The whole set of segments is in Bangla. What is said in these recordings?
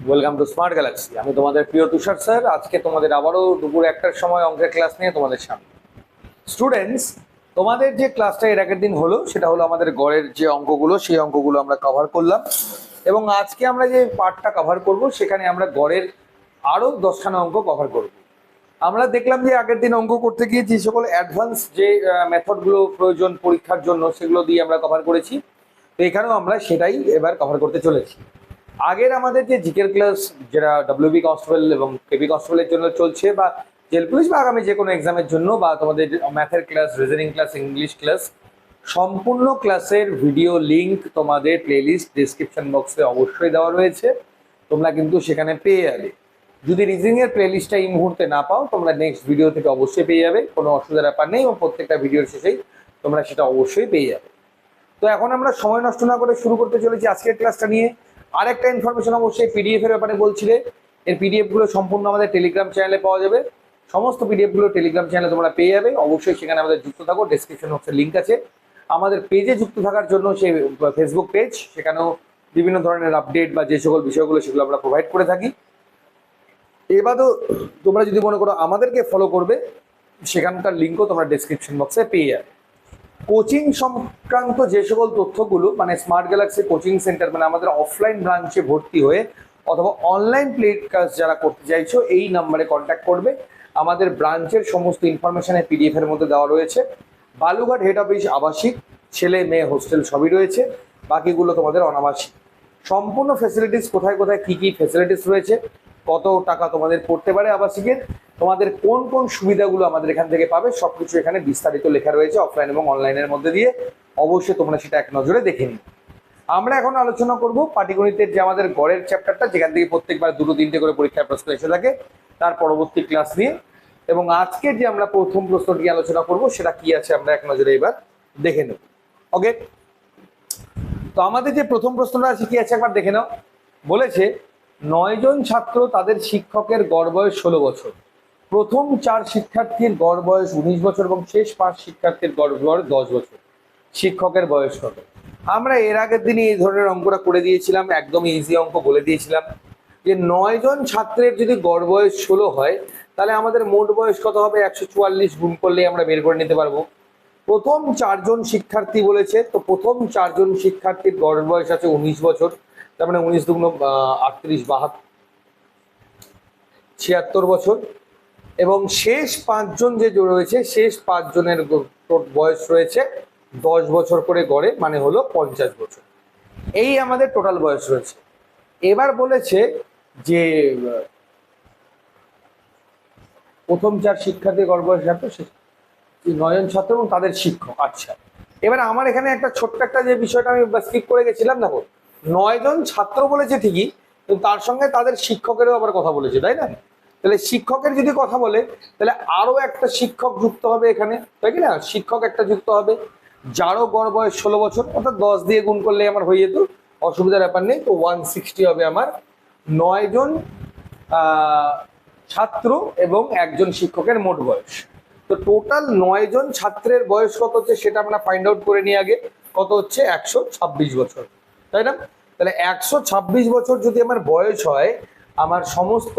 Welcome to smart Galaxy. আমি তোমাদের প্রিয় তুষার স্যার। আজকে তোমাদের আবারও দুপুর 1টার সময় অঙ্কের ক্লাস নিয়ে তোমাদের সামনে। স্টুডেন্টস, তোমাদের যে ক্লাসটা এর আগের দিন হলো সেটা হলো আমাদের গড়ের যে অঙ্কগুলো, সেই অঙ্কগুলো আমরা কভার করলাম। এবং আজকে আমরা যে পার্টটা কভার করব সেখানে আমরা গড়ের আরও 10খানা অঙ্ক কভার করব। আমরা দেখলাম যে আগের দিন অঙ্ক করতে গিয়ে যে সকল অ্যাডভান্স যে মেথডগুলো প্রয়োজন পরীক্ষার জন্য সেগুলো দিয়ে আমরা কভার করেছি। তো এখানেও আমরা সেটাই এবার কভার করতে চলেছি। আগের আমাদের যে জিকের ক্লাস, যেটা ডব্লিউবি কনস্টেবল এবং কেবি কনস্টেবলের জন্য চলছে, বা জেল পুলিশ বা আগামী যে কোনো এক্সামের জন্য, বা তোমাদের ম্যাথের class, reasoning class, English class, সম্পূর্ণ ক্লাসের ভিডিও লিঙ্ক তোমাদের প্লেলিস্ট ডিসক্রিপশন বক্সে অবশ্যই দেওয়া রয়েছে। তোমরা কিন্তু সেখানে পেয়ে যাবে। যদি রিজনিং এর প্লেলিস্টটা এই মুহূর্তে না পাও, তোমরা নেক্সট ভিডিও থেকে অবশ্যই পেয়ে যাবে, কোনো অসুবিধার ব্যাপার নেই, এবং প্রত্যেকটা ভিডিওর শেষেই তোমরা সেটা অবশ্যই পেয়ে যাবে। তো এখন আমরা সময় নষ্ট না করে শুরু করতে চলেছি আজকের ক্লাসটা নিয়ে। আরেকটা ইনফরমেশন, অবশ্যই পিডিএফ এর ব্যাপারে বলছিলে। এর পিডিএফ গুলো সম্পূর্ণ আমাদের টেলিগ্রাম চ্যানেলে পাওয়া যাবে। সমস্ত পিডিএফ গুলো টেলিগ্রাম চ্যানেলে তোমরা পেয়ে যাবে। অবশ্যই সেখানে আমাদের যুক্ত থাকো। ডেসক্রিপশন বক্সের লিঙ্ক আছে। আমাদের পেজে যুক্ত থাকার জন্য সেই ফেসবুক পেজ, সেখানেও বিভিন্ন ধরনের আপডেট বা যে সকল বিষয়গুলো সেগুলো আমরা প্রোভাইড করে থাকি। এবারও তোমরা যদি মনে করো আমাদেরকে ফলো করবে, সেখানকার লিঙ্কও তোমরা ডেসক্রিপশন বক্সে পেয়ে যাবে। কোচিং সংক্রান্ত যে সকল তথ্যগুলো, মানে স্মার্ট গ্যালাক্সি কোচিং সেন্টার, মানে আমাদের অফলাইন ব্রাঞ্চে ভর্তি হয়ে অথবা অনলাইন প্লেড ক্লাস যারা করতে চাইছো, এই নাম্বারে কন্ট্যাক্ট করবে। আমাদের ব্রাঞ্চের সমস্ত ইনফরমেশন পিডিএফ এর মধ্যে দেওয়া রয়েছে। বালুঘাট হেড অফিস আবাসিক, ছেলে মেয়ে হোস্টেল সবই রয়েছে, বাকিগুলো তোমাদের অনাবাসিক। সম্পূর্ণ ফ্যাসিলিটিস, কোথায় কোথায় কি কি ফ্যাসিলিটিস রয়েছে, কত টাকা তোমাদের পড়তে পারে আবাসিকের, তোমাদের কোন কোন সুবিধাগুলো আমাদের এখান থেকে পাবে, সবকিছু এখানে বিস্তারিত লেখা রয়েছে অফলাইন এবং অনলাইনের মধ্যে দিয়ে। অবশ্যই তোমরা সেটা এক নজরে দেখে নিও। আমরা এখন আলোচনা করব পাটিগণিতের যে আমাদের গড়ের চ্যাপ্টারটা, যেখান থেকে প্রত্যেকবার 2-3টে করে পরীক্ষার প্রশ্ন এসে থাকে, তার পরবর্তী ক্লাস নিয়ে। এবং আজকে যে আমরা প্রথম প্রশ্নটি আলোচনা করব সেটা কি আছে আমরা এক নজরে এবার দেখে নেব। ওকে, তো আমাদের যে প্রথম প্রশ্নটা আছে কি আছে একবার দেখে নাও। বলেছে 9 জন ছাত্র, তাদের শিক্ষকের গড় বয়স 16 বছর। প্রথম 4 শিক্ষার্থীর গড় বয়স 19 বছর এবং শেষ 5 শিক্ষার্থীর গড় বয়স 10 বছর। শিক্ষকের বয়স কত? আমরা এর আগের দিনে এই ধরনের অঙ্কটা করে দিয়েছিলাম, একদম ইজি অঙ্ক বলে দিয়েছিলাম যে 9 জন ছাত্রের যদি গড় বয়স 16 হয়, তাহলে আমাদের মোট বয়স কত হবে? 144 গুণ করলে আমরা বের করে নিতে পারবো। প্রথম 4 জন শিক্ষার্থী বলেছে, তো প্রথম 4 জন শিক্ষার্থীর গড় বয়স আছে 19 বছর। তার মানে 19 দুগুণ 38, 76 বছর। এবং শেষ 5 জন যে রয়েছে, শেষ 5 জনের বয়স রয়েছে 10 বছর করে গড়ে, মানে হলো 50 বছর। এই আমাদের টোটাল বয়স রয়েছে। এবার বলেছে যে প্রথম 4 শিক্ষার্থীর গড় বয়স এত, 9 জন ছাত্র এবং তাদের শিক্ষক। আচ্ছা, এবার আমার এখানে একটা ছোট্ট একটা যে বিষয়টা আমি স্কিপ করে গেছিলাম, দেখো 9 জন ছাত্র বলেছে ঠিকই, কিন্তু তার সঙ্গে তাদের শিক্ষকেরও আবার কথা বলেছে, তাই না? তাহলে শিক্ষকের যদি কথা বলে, তাহলে আরো একটা শিক্ষক যুক্ত হবে এখানে, তাই কি না? শিক্ষক একটা যুক্ত হবে, যারও গড় বয়স 16 বছর, অর্থাৎ 10 দিয়ে গুণ করলে আমার হয়ে যেত, অসুবিধার ব্যাপার নেই। তো 160 হবে আমার 9 জন ছাত্র এবং একজন শিক্ষকের মোট বয়স। তো টোটাল 9 জন ছাত্রের বয়স কত হচ্ছে সেটা আমরা ফাইন্ড আউট করে নিই আগে। কত হচ্ছে? 126 বছর, তাই না? তাহলে 126 বছর যদি আমার বয়স হয় আমার সমস্ত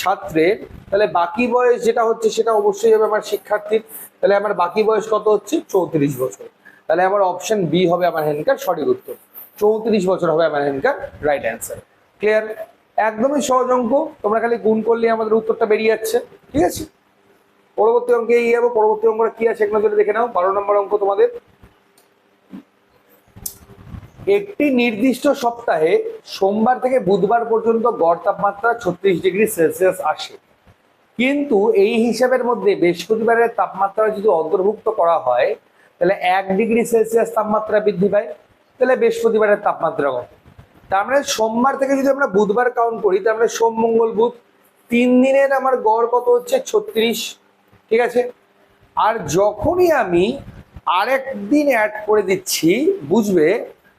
ছাত্রের, তাহলে বাকি বয়স যেটা হচ্ছে সেটা অবশ্যই হবে আমার শিক্ষার্থীর। তাহলে আমার বাকি বয়স কত হচ্ছে? 34 বছর। তাহলে আমার অপশন বি হবে আমার হ্যান্ডকার সঠিক উত্তর। 34 বছর হবে আমার হ্যান্ডকার রাইট অ্যান্সার। ক্লিয়ার? একদমই সহজ অঙ্ক, তোমরা খালি গুণ করলে আমাদের উত্তরটা বেরিয়ে যাচ্ছে। ঠিক আছে, পরবর্তী অঙ্কে এই যাবো। পরবর্তী অঙ্কটা কি আছে এক নজরে দেখে নাও। 12 নম্বর অঙ্ক তোমাদের। একটি নির্দিষ্ট সপ্তাহে সোমবার থেকে বুধবার পর্যন্ত গড় তাপমাত্রা 36°C আসে, কিন্তু এই হিসাবের মধ্যে বৃহস্পতিবারের তাপমাত্রা যদি অন্তর্ভুক্ত করা হয়, তাহলে 1°C তাপমাত্রা বৃদ্ধি পায়। তাহলে বৃহস্পতিবারের তাপমাত্রা কত? তার মানে সোমবার থেকে যদি আমরা বুধবার কাউন্ট করি, তার মানে সোম মঙ্গল বুধ 3 দিনের আমার গড় কত হচ্ছে? 36। ঠিক আছে, আর যখনই আমি আরেক দিন অ্যাড করে দিচ্ছি, বুঝবে,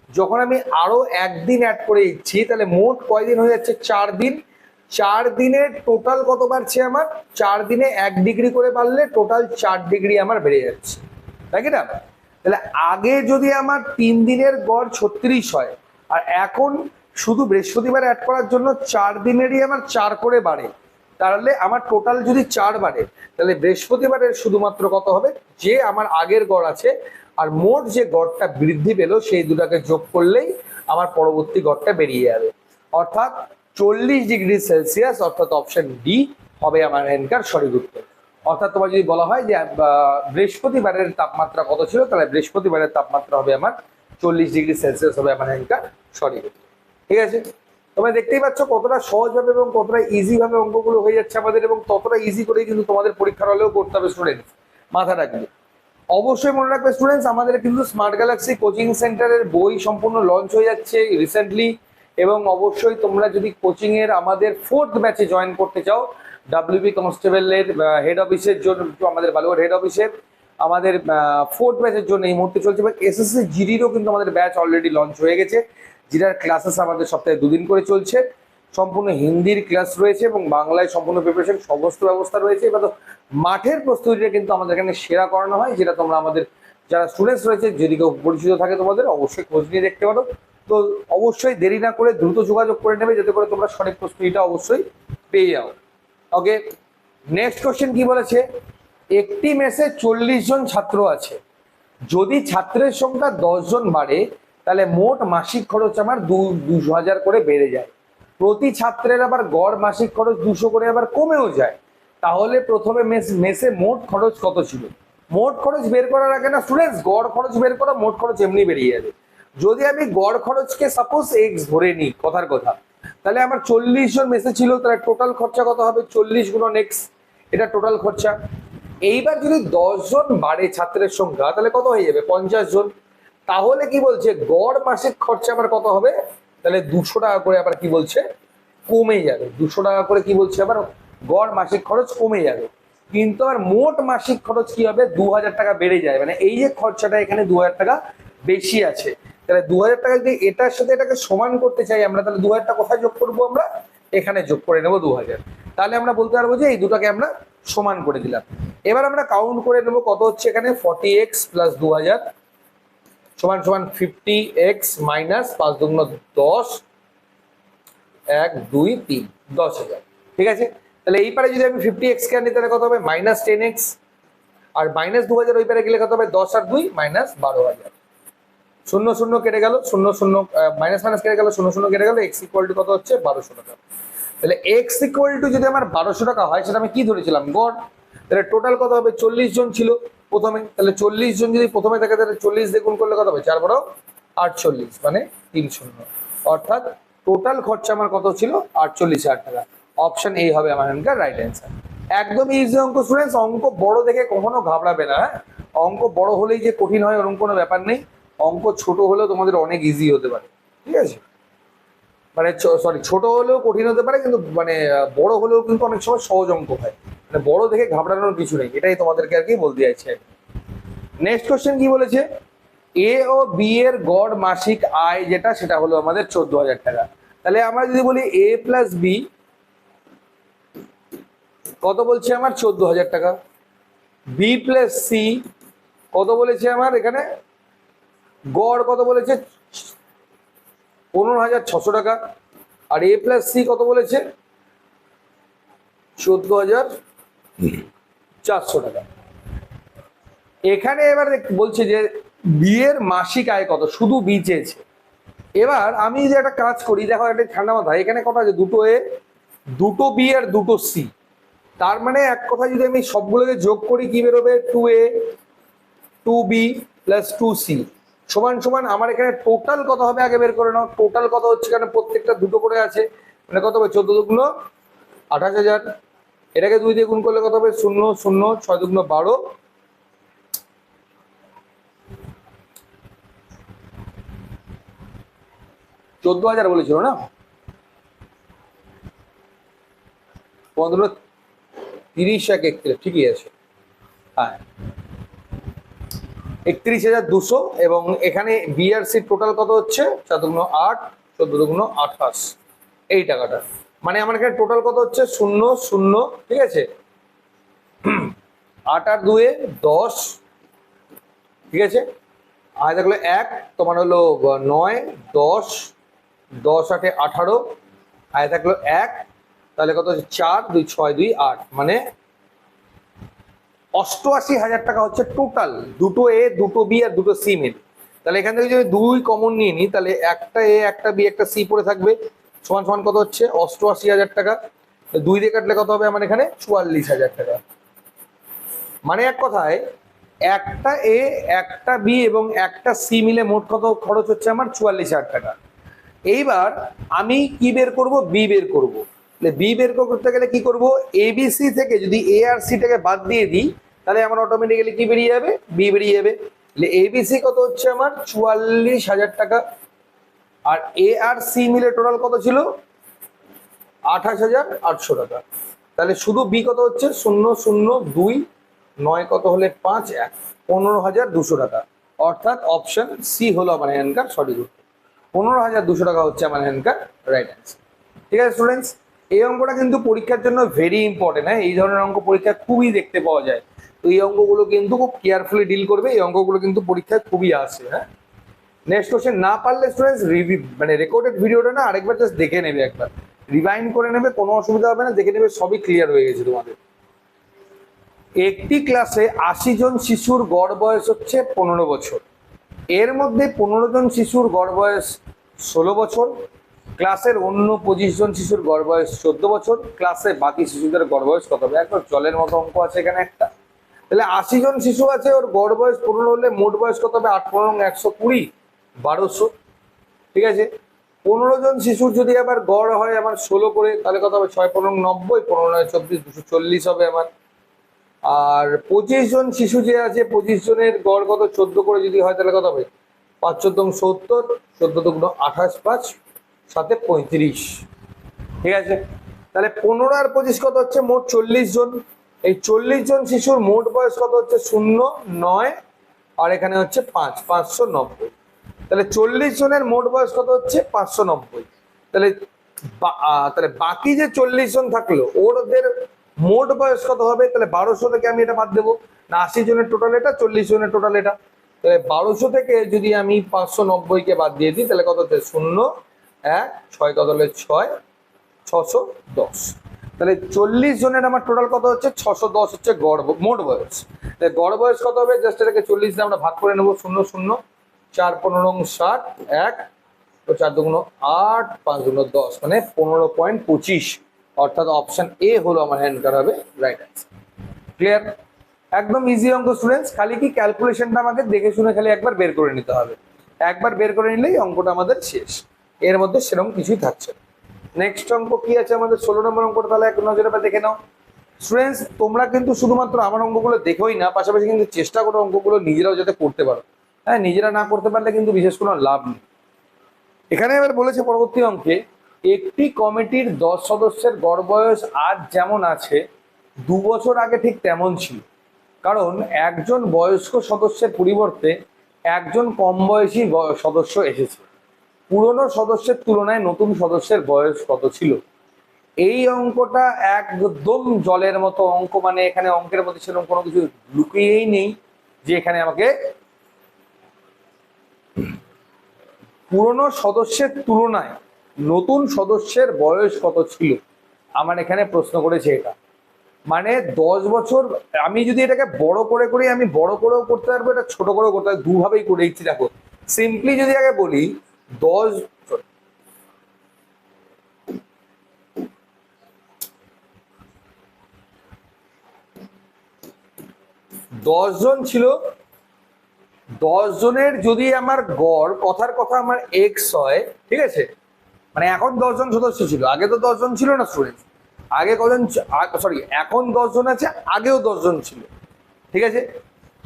যখন আমি আরো একদিন অ্যাড করে দিচ্ছি, তাহলে মোট কয়দিন হয়ে যাচ্ছে? 4 দিন। 4 দিনের টোটাল কত বাড়ছে আমার? 4 দিনে 1° করে বাড়লে টোটাল 4° আমার বেড়ে যাচ্ছে, তাই কি না? তাহলে আগে যদি আমার 3 দিনের গড় 36 হয়, আর এখন শুধু বৃহস্পতিবার অ্যাড করার জন্য 4 দিনেরই আমার 4 করে বাড়ে, তাহলে আমার টোটাল যদি 4 বাড়ে তাহলে বৃহস্পতিবারের শুধুমাত্র কত হবে, যে আমার আগের গড় আছে আর মোট যে গড়টা বৃদ্ধি পেল সেই দুটাকে যোগ করলেই আমার পরবর্তী গড়টা বেরিয়ে যাবে। অর্থাৎ 40°C, অর্থাৎ অপশন ডি হবে আমার এখানকার সঠিক উত্তর। অর্থাৎ তোমার যদি বলা হয় যে বৃহস্পতিবারের তাপমাত্রা কত ছিল, তাহলে বৃহস্পতিবারের তাপমাত্রা হবে আমার 40°C হবে আমার এখানকার সঠিক উত্তর। ঠিক আছে, তোমরা দেখতেই পাচ্ছ কতটা সহজভাবে এবং কতটা ইজি ভাবে অঙ্কগুলো হয়ে যাচ্ছে আমাদের, এবং ততটা ইজি করেই কিন্তু তোমাদের পরীক্ষার হলেও করতে হবে স্টুডেন্ট, মাথা রাখবে। অবশ্যই মনে রাখবে স্টুডেন্টস, আমাদের কিন্তু স্মার্ট গ্যালাক্সি কোচিং সেন্টারের বই সম্পূর্ণ লঞ্চ হয়ে যাচ্ছে রিসেন্টলি, এবং অবশ্যই তোমরা যদি কোচিং এর আমাদের 4th ব্যাচে জয়েন করতে চাও, ডাব্লিউবি কনস্টেবলের হেড অফিসের জন্য, আমাদের বালুঘাট হেড অফিসের আমাদের 4th ব্যাচের জন্য এই মুহূর্তে চলছে, এবং এসএসসি জিডিরও কিন্তু আমাদের ব্যাচ অলরেডি লঞ্চ হয়ে গেছে, যেটার ক্লাসেস আমাদের সপ্তাহে 2 দিন করে চলছে। সম্পূর্ণ হিন্দির ক্লাস রয়েছে এবং বাংলায় সম্পূর্ণ প্রিপারেশন সমস্ত ব্যবস্থা রয়েছে। এবার তো মাঠের প্রস্তুতিটা কিন্তু আমাদের এখানে সেরা করানো হয়, যেটা তোমরা আমাদের যারা স্টুডেন্টস রয়েছে যদি কেউ পরিচিত থাকে তোমাদের অবশ্যই খোঁজ নিয়ে দেখতে পারো। তো অবশ্যই দেরি না করে দ্রুত যোগাযোগ করে নেবে, যাতে করে তোমরা সঠিক প্রস্তুতিটা অবশ্যই পেয়ে যাও। ওকে, নেক্সট কোশ্চেন কি বলেছে, একটি মেসে 40 জন ছাত্র আছে, যদি ছাত্রের সংখ্যা 10 জন বাড়ে তাহলে মোট মাসিক খরচ আমার 2,000 করে বেড়ে যায়, প্রতি ছাত্রের আবার গড় মাসিক খরচ 200 করে আবার কমেও যায়, তাহলে প্রথমে মেসে মোট খরচ কত ছিল? মোট খরচ বের করার আগে না স্টুডেন্টস, গড় খরচ বের করা, মোট খরচ এমনি বেরিয়ে যাবে। যদি আমি গড় খরচকে সাপোজ এক্স ধরে নিই কথার কথা, তাহলে আমার 40 জন মেসে ছিল, তাহলে টোটাল খরচা কত হবে? 40 গুণন এক্স, এটা টোটাল খরচা। এইবার যদি 10 জন বাড়ে ছাত্রের সংখ্যা, তাহলে কত হয়ে যাবে? 50 জন। তাহলে কি বলছে, গড় মাসিক খরচা আবার কত হবে? তাহলে 200 টাকা করে আবার কি বলছে, কমে যাবে। 200 টাকা করে কি বলছে, আবার গড় মাসিক খরচ কমে যাবে। কিন্তু আর মোট মাসিক খরচ কি হবে? 2000 টাকা বেড়ে যায়। মানে এই যে খরচাটা এখানে 2000 টাকা বেশি আছে, তাহলে 2000 টাকা যদি এটার সাথে এটাকে সমান করতে চাই আমরা, তাহলে 2000 টাকা কোথায় যোগ করবো আমরা? এখানে যোগ করে নেবো 2000। তাহলে আমরা বলতে পারবো যে এই দুটাকে আমরা সমান করে দিলাম। এবার আমরা কাউন্ট করে নেবো কত হচ্ছে এখানে, 40x প্লাস 2000 সমান সমান 50x মাইনাস 5 দুগুণ 10, 1 2 3, 10,000। ঠিক আছে, তাহলে এই পারে যদি আমি 50x কে আনি তাহলে কত হবে? মাইনাস 10x, আর মাইনাস 2000 ওই পারে গেলে কত হবে? 10 আর 2 মাইনাস 12,000। শূন্য শূন্য কেটে গেল, শূন্য শূন্য মাইনাস মাইনাস কেটে গেল, শূন্য শূন্য কেটে গেল, এক্স ইকুয়াল টু কত হচ্ছে? 1200 টাকা। তাহলে এক্স ইকুয়াল টু যদি আমার 1200 টাকা হয়, সেটা আমি কি ধরেছিলাম? গড়। তাহলে টোটাল কত হবে? 40 জন ছিল প্রথমে, তাহলে 40 জন যদি প্রথমে থাকে তাহলে 40 দিয়ে গুণ করলে কত হবে? 4 বড় 48, মানে 30। অর্থাৎ টোটাল খরচা আমার কত ছিল? 48,000 টাকা। অপশন এ হবে আমার এখানকার রাইট অ্যান্সার। একদম ইজি অঙ্ক স্টুডেন্টস, অঙ্ক বড় দেখে কখনো ঘাবড়াবে না। হ্যাঁ, অঙ্ক বড় হলেই যে কঠিন হয় ওরকম কোনো ব্যাপার নেই, অঙ্ক ছোট হলেও তোমাদের অনেক ইজি হতে পারে। ঠিক আছে, মানে সরি, ছোট হলেও কঠিন হতে পারে, কিন্তু মানে বড় হলেও কিন্তু অনেক সময় সহজ অঙ্ক হয়। মানে বড় দেখে ঘাবড়ানোর কিছু নেই, এটাই তোমাদেরকে আর কি বলতে চাইছি। নেক্সট কোশ্চেন কি বলেছে, এ ও বি এর গড় মাসিক আয় যেটা, সেটা হলো আমাদের 14,000 টাকা। তাহলে আমরা যদি বলি এ প্লাস বি কত বলছে আমার? 14,000 টাকা। বি প্লাস সি কত বলেছে আমার এখানে? গড় কত বলেছে? 15,600 টাকা। আর এ প্লাস সি কত বলেছে? 14,400 টাকা। এখানে এবার বলছে যে বি এর মাসিক আয় কত, শুধু বি চেয়েছে। এবার আমি যে একটা কাজ করি, দেখো একটা ঠান্ডা মাথা, এখানে কত আছে? দুটো এ, দুটো বি আর দুটো সি। তার মানে এক কথা যদি আমি সবগুলোকে যোগ করি কি বেরোবে? 2a 2b প্লাস 2c সমান সমান আমার এখানে টোটাল কত হবে আগে বের করে নাও। টোটাল কত হচ্ছে, এখানে প্রত্যেকটা দুটো করে আছে, মানে কত হবে? 14 দুগুণ 28,000। এটাকে 2 দিয়ে গুণ করলে কত হবে? 0 0 6 দুগুণ 12, 14,000 বলেছিল না? 15 30 1 31, ঠিকই আছে। হ্যাঁ, 31,200। এবং এখানে বিআরসির টোটাল কত হচ্ছে? 4 দুগুণ 8, 14 দুগুণ 28, এই টাকাটা। মানে আমার এখানে টোটাল কত হচ্ছে? 0 0, ঠিক আছে, 8 আর 2 10, ঠিক আছে, আর দেখলো 1 তোমার হলো 9 10 10 8 18, আয় থাকলো 1, তাহলে কত হচ্ছে 4 2 6 2 8, মানে 88,000 টাকা হচ্ছে টোটাল, দুটো এ দুটো বি আর দুটো সি মিলে। তাহলে এখান থেকে যদি 2 কমন নিয়ে নিই, তাহলে একটা এ একটা বি একটা সি পড়ে থাকবে, সমান সমান কত হচ্ছে 88,000 টাকা। 2 দিয়ে কাটলে কত হবে আমার এখানে 44,000 টাকা। মানে এক কথায় একটা এ একটা বি এবং একটা সি মিলে মোট কত খরচ হচ্ছে আমার 44,000 টাকা। এইবার আমি কি বের করব, বি বের করব। বি বের করতে গেলে কি করব, এবিসি থেকে যদি এ আর সি টাকে বাদ দিয়ে দিই, তাহলে আমার অটোমেটিক্যালি কি বেরিয়ে যাবে, বি বেরিয়ে যাবে। এবিসি কত হচ্ছে আমার 44,000 টাকা, আর এ আর সি মিলে টোটাল কত ছিল 28,800 টাকা। তাহলে শুধু বি কত হচ্ছে 0 0 2 9 কত হলে 5 1, 15,200 টাকা। অর্থাৎ অপশন সি হলো আমার এখানকার সঠিক উত্তর। 15,200 টাকা হচ্ছে আমার এখানকার রাইট অ্যান্সার। ঠিক আছে স্টুডেন্টস, এই অঙ্কটা কিন্তু পরীক্ষার জন্য ভেরি ইম্পর্টেন্ট। হ্যাঁ, এই ধরনের অঙ্ক পরীক্ষা খুবই দেখতে পাওয়া যায়, তো এই অঙ্কগুলো কিন্তু খুব কেয়ারফুলি ডিল করবে। এই অঙ্কগুলো কিন্তু পরীক্ষায় খুবই আসে। হ্যাঁ, নেক্সট কোশ্চেন না পারলে স্টুডেন্টস মানে রেকর্ডেড ভিডিওটা না আরেকবার জাস্ট দেখে নেবে, একবার রিভাইন্ড করে নেবে, কোনো অসুবিধা হবে না, দেখে নেবে সবই ক্লিয়ার হয়ে গেছে তোমাদের। একটি ক্লাসে 80 জন শিশুর গড় বয়স হচ্ছে 15 বছর। এর মধ্যে 15 জন শিশুর গড় বয়স 16 বছর, ক্লাসের অন্য 25 জন শিশুর গড় বয়স 14 বছর, ক্লাসে বাকি শিশুদের গড় বয়স কত হবে? একবার জলের মতো অঙ্ক আছে এখানে একটা। তাহলে 80 জন শিশু আছে, ওর গড় বয়স 15 হলে মোট বয়স কত হবে? 8 15 120, 1200। ঠিক আছে, 15 জন শিশুর যদি আবার গড় হয় আমার 16 করে, তাহলে কত হবে? 6 15 90, 15 9 24, 240 হবে আমার। আর 25 জন শিশু যে আছে, 25 জনের গড় কত 14 করে যদি হয়, তাহলে কত হবে? 5 14 70, 14 2 28, 5 7 35। ঠিক আছে, তাহলে 15 আর 25 কত হচ্ছে? মোট 40 জন। এই 40 জন শিশুর মোট বয়স কত হচ্ছে? 0 9, আর এখানে হচ্ছে 5 590। তাহলে 40 জনের মোট বয়স কত হচ্ছে? 590। তাহলে তাহলে বাকি যে 40 জন থাকলো, ওদের মোট বয়স কত হবে? তাহলে 1200 থেকে আমি এটা বাদ দেবো না, 80 জনের টোটাল এটা, 40 জনের টোটাল এটা। তাহলে 1200 থেকে যদি আমি 590 কে বাদ দিয়ে দিই, তাহলে কত হচ্ছে? 0 1 6 কত হলে 6 610। তাহলে 40 জনের আমার টোটাল কত হচ্ছে? 610 হচ্ছে গড় মোট বয়স। তাহলে গড় বয়স কত হবে? জাস্ট এটাকে 40 দিয়ে আমরা ভাগ করে নেবো। 0 0 4 15 60 1, তো 4 2 8 5 2 10, মানে 15.25। অর্থাৎ অপশন এ হলো আমার অ্যান্সার হবে রাইট অ্যান্সার। ক্লিয়ার? একদম ইজি অঙ্ক স্টুডেন্টস, খালি কি ক্যালকুলেশনটা আমাকে দেখে শুনে খালি একবার বের করে নিতে হবে। একবার বের করে নিলেই অঙ্কটা আমাদের শেষ, এর মধ্যে সেরকম কিছুই থাকছে না। নেক্সট অঙ্ক কি আছে আমাদের? 16 নম্বর অঙ্কটা তাহলে এক নজরে দেখে নাও। স্টুডেন্টস, তোমরা কিন্তু শুধুমাত্র আমার অঙ্কগুলো দেখোই না, পাশাপাশি কিন্তু চেষ্টা করো অঙ্কগুলো নিজেরাও যাতে করতে পারো। হ্যাঁ, নিজেরা না করতে পারলে কিন্তু বিশেষ কোনো লাভ নেই। এখানে এবার বলেছে পরবর্তী অঙ্কে, একটি কমিটির 10 সদস্যের গড় বয়স আজ যেমন আছে 2 বছর আগে ঠিক তেমন ছিল, কারণ একজন বয়স্ক সদস্যের পরিবর্তে একজন কম বয়সী সদস্য এসেছে। পুরনো সদস্যের তুলনায় নতুন সদস্যের বয়স কত ছিল? এই অঙ্কটা একদম জলের মতো অঙ্ক, মানে এখানে অঙ্কের মধ্যে সেরকম কোনো কিছু লুকিয়েই নেই যে এখানে আমাকে পুরনো সদস্যের তুলনায় নতুন সদস্যের বয়স কত ছিল। আমার এখানে প্রশ্ন করেছে এটা, মানে 10 বছর। আমি যদি এটাকে বড় করে করি, আমি বড় করেও করতে পারবো, এটা ছোট করেও করতে পারবো, দুভাবেই করে দিচ্ছি। দেখো, সিম্পলি যদি আগে বলি 10 জন ছিল, 10 জনের যদি আমার গড়, কথার কথা আমার এক্স হয়, ঠিক আছে, মানে এখন 10 জন সদস্য ছিল, আগে তো 10 জন ছিল না স্টুডেন্ট। আগে কজন? সরি, এখন 10 জন আছে, আগেও 10 জন ছিল। ঠিক আছে,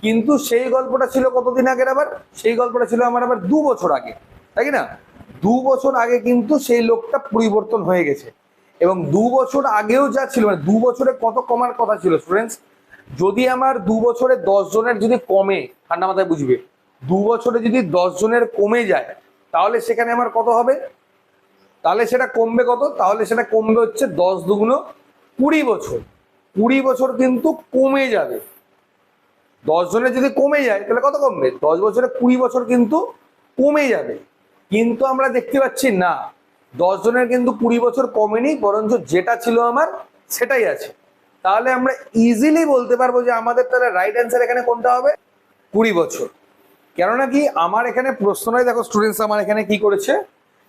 কিন্তু সেই গল্পটা ছিল কতদিন আগের? আবার সেই গল্পটা ছিল আমার আবার 2 বছর আগে, তাই না? 2 বছর আগে কিন্তু সেই লোকটা পরিবর্তন হয়ে গেছে। এবং 2 বছর আগেও যা ছিল, মানে 2 বছরে কত কমার কথা ছিল স্টুডেন্টস? যদি আমার 2 বছরে 10 জনের যদি কমে, ঠান্ডা মাথায় বুঝবে, 2 বছরে যদি 10 জনের কমে যায়, তাহলে সেখানে আমার কত হবে? তাহলে সেটা কমবে কত? তাহলে সেটা কমবে হচ্ছে 10 2 20 বছর। 20 বছর কিন্তু কমে যাবে। 10 জনের যদি কমে যায়, তাহলে কত কমবে? 10 বছরে 20 বছর কিন্তু কমে যাবে। কিন্তু আমরা দেখতে পাচ্ছি না, 10 জনের কিন্তু 20 বছর কমেনি, বরঞ্চ যেটা ছিল আমার সেটাই আছে। তাহলে আমরা ইজিলি বলতে পারবো যে আমাদের তাহলে রাইট অ্যান্সার এখানে কোনটা হবে, 20 বছর। কেননা কি আমার এখানে প্রশ্নটাই দেখো স্টুডেন্টস, আমার এখানে কি করেছে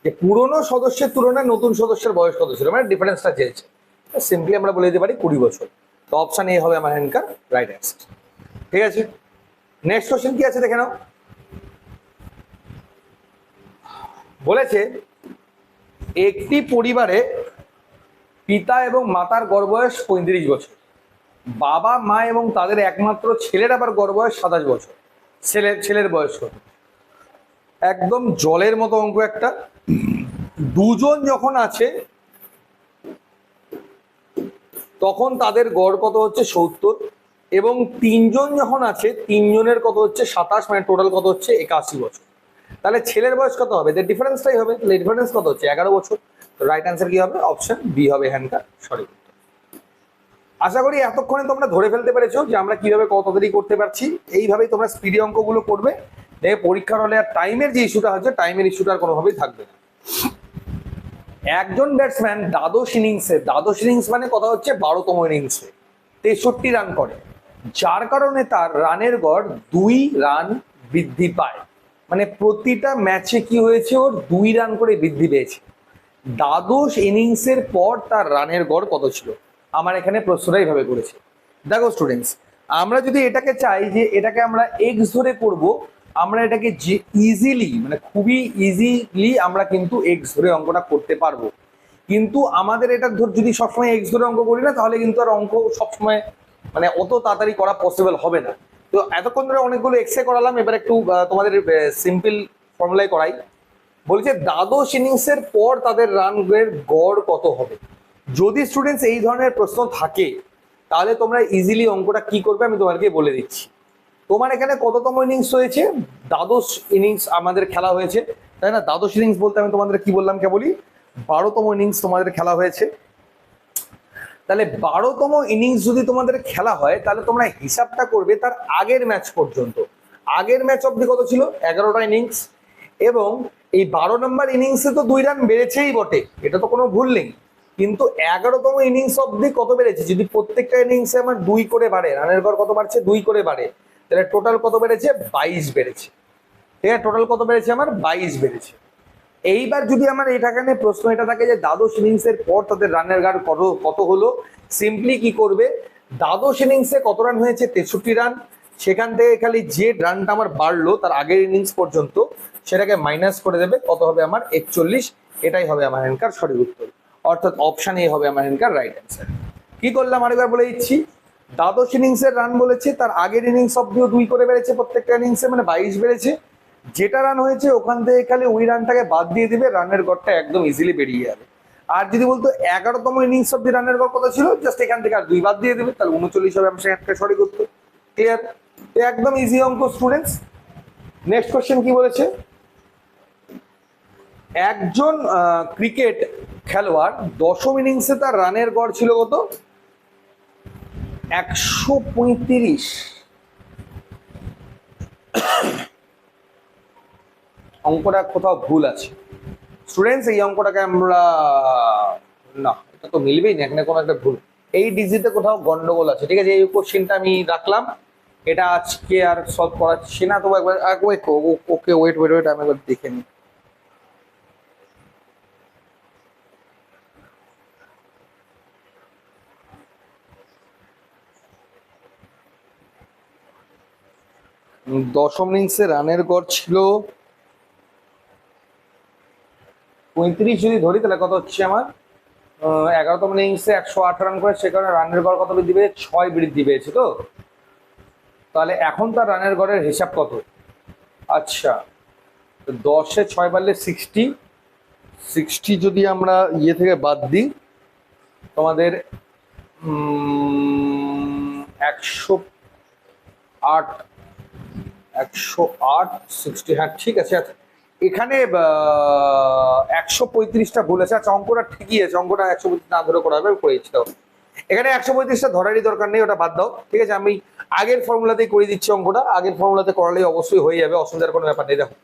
যে পুরনো সদস্যের তুলনায় নতুন সদস্যের বয়স কত ছিল, মানে ডিফারেন্সটা চেয়েছে। সিম্পলি আমরা বলে দিতে পারি 20 বছর। তো অপশন এ হবে আমার এখানকার রাইট অ্যান্সার। ঠিক আছে, নেক্সট কোশ্চেন কি আছে দেখে নাও। বলেছে একটি পরিবারে পিতা এবং মাতার গড় বয়স 35 বছর, বাবা মা এবং তাদের একমাত্র ছেলের আবার গড় বয়স 27 বছর। ছেলের বয়স কত? একদম জলের মতো অঙ্ক একটা। দুজন যখন আছে তখন তাদের গড় কত হচ্ছে 70, এবং তিনজন যখন আছে তিনজনের কত হচ্ছে 27, মানে টোটাল কত হচ্ছে 81 বছর। তাহলে ছেলের বয়স কত হবে? এদের ডিফারেন্সটাই হবে। তাহলে ডিফারেন্স কত হচ্ছে? 11 বছর। তো রাইট অ্যান্সার কি হবে? অপশন বি হবে এখানকার সঠিক উত্তর। আশা করি এতক্ষণে তোমরা ধরে ফেলতে পেরেছো যে আমরা কিভাবে কত দেরি করতে পারছি। এইভাবেই তোমরা স্পিডি অঙ্কগুলো করবে, দেখে পরীক্ষার হলে আর টাইমের যে ইস্যুটা হচ্ছে, টাইমের ইস্যুটা আর কোনোভাবেই থাকবে না। একজন ব্যাটসম্যান দ্বাদশ ইনিংস মানে কথা হচ্ছে 12তম ইনিংসে 63 রান করে, যার কারণে তার রানের গড় 2 রান বৃদ্ধি পায়। মানে প্রতিটা ম্যাচে কি হয়েছে, ওর 2 রান করে বৃদ্ধি পেয়েছে। দ্বাদশ ইনিংসের পর তার রানের গড় কত ছিল? আমার এখানে প্রশ্নটা এইভাবে করেছে। দেখো স্টুডেন্টস, আমরা যদি এটাকে চাই যে এটাকে আমরা এক্স ধরে করব, আমরা এটাকে ইজিলি, মানে খুবই ইজিলি আমরা কিন্তু এক্স ধরে অঙ্কটা করতে পারবো। কিন্তু আমাদের এটা যদি সবসময় এক্স ধরে অঙ্ক করি না, তাহলে কিন্তু আর অঙ্ক সবসময় মানে অত তাড়াতাড়ি করা পসিবল হবে না। তো এতক্ষণ ধরে অনেকগুলো এক্সে করালাম, এবার একটু তোমাদের সিম্পল ফর্মুলায় করাই। বলছে দ্বাদশ ইনিংসের পর তাদের রানের গড় কত হবে। যদি স্টুডেন্টস এই ধরনের প্রশ্ন থাকে, তাহলে তোমরা ইজিলি অঙ্কটা কি করবে আমি তোমাদেরকে বলে দিচ্ছি। তোমার এখানে কততম ইনিংস হয়েছে? দ্বাদশ ইনিংস আমাদের খেলা হয়েছে, তাই না? দ্বাদশ ইনিংস বলতে আমি তোমাদের কি বললাম, কেবলই 12তম ইনিংস তোমাদের খেলা হয়েছে। তাহলে 12তম ইনিংস যদি তোমাদের খেলা হয়, তাহলে তোমরা হিসাবটা করবে তার আগের ম্যাচ পর্যন্ত। আগের ম্যাচ অব্দি কত ছিল? 11টা ইনিংস। এবং এই 12 নম্বর ইনিংসে তো 2 রান বেড়েছেই বটে, এটা তো কোনো ভুল নেই। কিন্তু 11তম ইনিংস অব্দি কত বেড়েছে? যদি প্রত্যেকটা ইনিংসে আমার 2 করে বাড়ে, রানের গড় কত বাড়ছে? 2 করে বাড়ে, তাহলে টোটাল কত বেড়েছে? 22 বেড়েছে। ঠিক আছে, টোটাল কত বেড়েছে? আমার 22 বেড়েছে। এইবার যদি আমার এটাখানে প্রশ্ন এটা থাকে যে দ্বাদশ ইনিংসের পর তাদের রানের গড় কত হলো, সিম্পলি কি করবে, দ্বাদশ ইনিংসে কত রান হয়েছে? 63 রান। সেখান থেকে খালি যে রানটা আমার বাড়লো তার আগের ইনিংস পর্যন্ত, সেটাকে মাইনাস করে দেবে, কত হবে? আমার 41। এটাই হবে আমার এখানকার সঠিক উত্তর, অর্থাৎ অপশন এ হবে আমার এখানকার রাইট অ্যান্সার। কি করলাম আরেকবার বলে দিচ্ছি। দ্বাদশ ইনিংসের রান বলেছে, তার আগের ইনিংস অব্দিও 2 করে বেড়েছে, প্রত্যেকটা ইনিংসে মানে 22 বেড়েছে। যেটা রান হয়েছে ওখান থেকে খালি ওই রানটাকে বাদ দিয়ে দিবে, রানের গড়টা একদম ইজিলি বেরিয়ে যাবে। আর যদি বলতো 11তম ইনিংস অব্দি রানের গড় কত ছিল, জাস্ট এখান থেকে আর 2 বাদ দিয়ে দেবে, তাহলে 39 হবে আমার একটা সঠিক উত্তর। ক্লিয়ার? একদম ইজি অঙ্ক স্টুডেন্টস। নেক্সট কোশ্চেন কি বলেছে, একজন ক্রিকেট খেলোয়াড় 10ম ইনিংসে তার রানের গড় ছিল কত? 135। অঙ্কটা কোথাও ভুল আছে স্টুডেন্টস, এই অঙ্কটাকে আমরা, না এটা তো মিলবেই না, এখানে কোনো একটা ভুল, এই ডিজিটে কোথাও গন্ডগোল আছে। ঠিক আছে, এই কোশ্চেনটা আমি রাখলাম, এটা আজকে আর সলভ করাচ্ছি না। তো একবার ওকে ওয়েট আমি একবার দেখে নিই। দশম ইনিংসে রানের গড় ছিল 35, যদি ধরি তাহলে কত হচ্ছে আমার? 11তম ইনিংসে 108 রান করে, সে কারণে রানের গড় কত বৃদ্ধি পেয়েছে? 6 বৃদ্ধি পেয়েছে। তো তাহলে এখন তার রানের গড়ের হিসাব কত? আচ্ছা, 10-এ 6 বাড়লে 60 যদি আমরা ইয়ে থেকে বাদ দিই, তোমাদের 108 60, হ্যাঁ ঠিক আছে। আচ্ছা এখানে 135টা ভুল আছে। আচ্ছা অঙ্কটা ঠিকই আছে, অঙ্কটা 135 না ধরে করা হবে, করেছি। দাও এখানে 135টা ধরারই দরকার নেই, ওটা বাদ দাও। ঠিক আছে, আমি আগের ফর্মুলাতেই করে দিচ্ছি অঙ্কটা, আগের ফর্মুলাতে করালেই অবশ্যই হয়ে যাবে, অসুবিধার কোনো ব্যাপার নেই। দেখো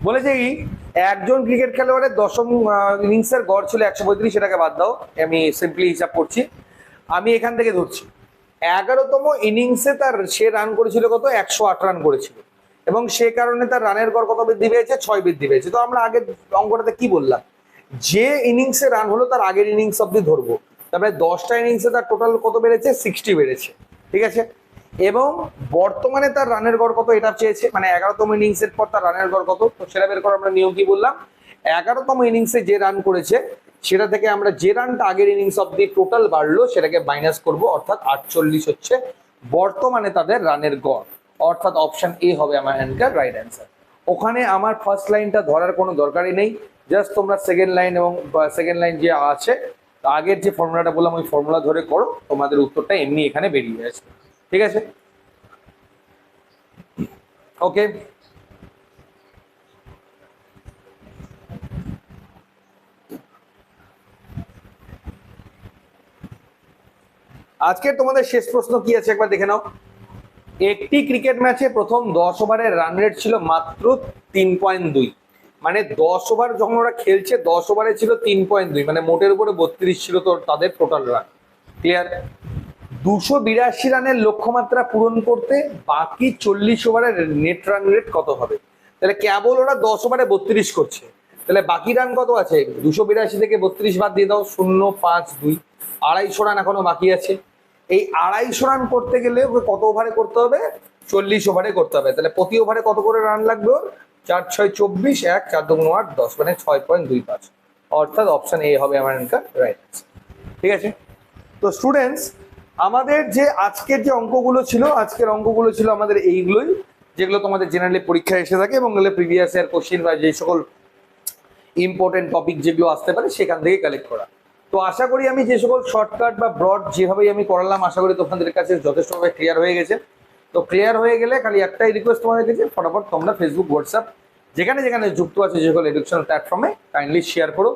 বলেছে কি একজন ক্রিকেট খেলোয়াড়ের দশম ইনিংসের গড় ছিল 135, সেটাকে বাদ দাও, আমি সিম্পলি হিসাব করছি। আমি এখান থেকে ধরছি 11তম ইনিংসে সে রান করেছিল কত, 108 রান করেছিল, এবং সে কারণে তার রানের গড় কত বৃদ্ধি পেয়েছে, 6 বৃদ্ধি পেয়েছে। তো আমরা আগের অঙ্কটাতে কি বললাম, যে ইনিংসে রান হলো তার আগের ইনিংস অব্দি ধরবো, তারপরে 10টা ইনিংসে তার টোটাল কত বেড়েছে, 60 বেড়েছে, ঠিক আছে। এবং বর্তমানে তার রানের গড় কত এটা চেয়েছে, মানে 11তম ইনিংসের পর তার রানের গড় কত, তো সেটা বের করার আমরা নিয়ম কি বললাম, 11তম ইনিংসে যে রান করেছে সেটা থেকে আমরা যে রানটা আগের ইনিংস অব্দি টোটাল বাড়লো সেটাকে মাইনাস করব, অর্থাৎ 48 হচ্ছে বর্তমানে তাদের রানের গড়, অর্থাৎ অপশন এ হবে আমার অ্যান্সার, রাইট অ্যান্সার। ওখানে আমার ফার্স্ট লাইনটা ধরার কোনো দরকারই নেই, জাস্ট তোমরা সেকেন্ড লাইন এবং সেকেন্ড লাইন যে আছে আগের যে ফর্মুলাটা বললাম ওই ফর্মুলা ধরে করো, তোমাদের উত্তরটা এমনি এখানে বেরিয়ে আসবে, ঠিক আছে। ওকে, আজকে তোমাদের শেষ প্রশ্ন কি আছে একবার দেখে নাও। একটি ক্রিকেট ম্যাচে প্রথম 10 ওভারের রান রেট ছিল মাত্র 3.2, মানে 10 ওভার যখন ওরা খেলছে 10 ওভারে ছিল 3.2, মানে মোটের উপরে 32 ছিল তো তাদের টোটাল রান। ক্লিয়ার? 282 রানের লক্ষ্যমাত্রা পূরণ করতে বাকি 40 ওভারের নেট রান রেট কত হবে? তাহলে কেবল ওরা 10 ওভারে 32 করছে, তাহলে বাকি রান কত আছে, 282 থেকে 32 বাদ দিয়ে দাও, 0.52, 250 রান এখনো বাকি আছে। এই 250 রান করতে গেলে ওকে কত ওভারে করতে হবে, 40 ওভারে করতে হবে। তাহলে প্রতি ওভারে কত করে রান লাগবে ওর, 4 6 24, 1 4 2 8 10, মানে 6.25, অর্থাৎ অপশন এ হবে আমার অ্যান্সার, রাইট। ঠিক আছে, তো স্টুডেন্টস আমাদের যে আজকের যে অঙ্কগুলো ছিল, আজকের অঙ্কগুলো ছিল আমাদের এইগুলোই, যেগুলো তোমাদের জেনারেলি পরীক্ষায় এসে থাকে এবং প্রিভিয়াস ইয়ার কোশ্চেন বা যে সকল ইম্পর্টেন্ট টপিক যেগুলো আসতে পারে সেখান থেকে কালেক্ট করা। তো আশা করি আমি যে সকল শর্টকাট বা ব্রড যেভাবেই আমি করালাম, আশা করি তোমাদের কাছে যথেষ্টভাবে ক্লিয়ার হয়ে গেছে। তো ক্লিয়ার হয়ে গেলে খালি একটাই রিকোয়েস্ট তোমাদের কাছে, ফটাফট তোমরা ফেসবুক, হোয়াটসঅ্যাপ যেখানে যেখানে যুক্ত আছে যে সকল এডুকেশনাল প্ল্যাটফর্মে কাইন্ডলি শেয়ার করো,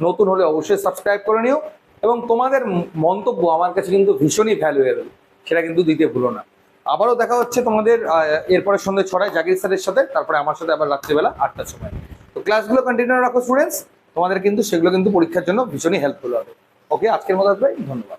নতুন হলে অবশ্যই সাবস্ক্রাইব করে নিও, এবং তোমাদের মন্তব্য আমার কাছে কিন্তু ভীষণই ভ্যালুয়েবল, সেটা কিন্তু দিতে ভুলো না। আবারও দেখা হচ্ছে তোমাদের এরপরে সন্ধ্যে 6টায় জাকির স্যারের সাথে, তারপরে আমার সাথে আবার রাত্রিবেলা 8টার সময়। তো ক্লাসগুলো কন্টিনিউ রাখো স্টুডেন্টস, তোমাদের কিন্তু সেগুলো কিন্তু পরীক্ষার জন্য ভীষণই হেল্পফুল হবে। ওকে, আজকের মতো ধন্যবাদ।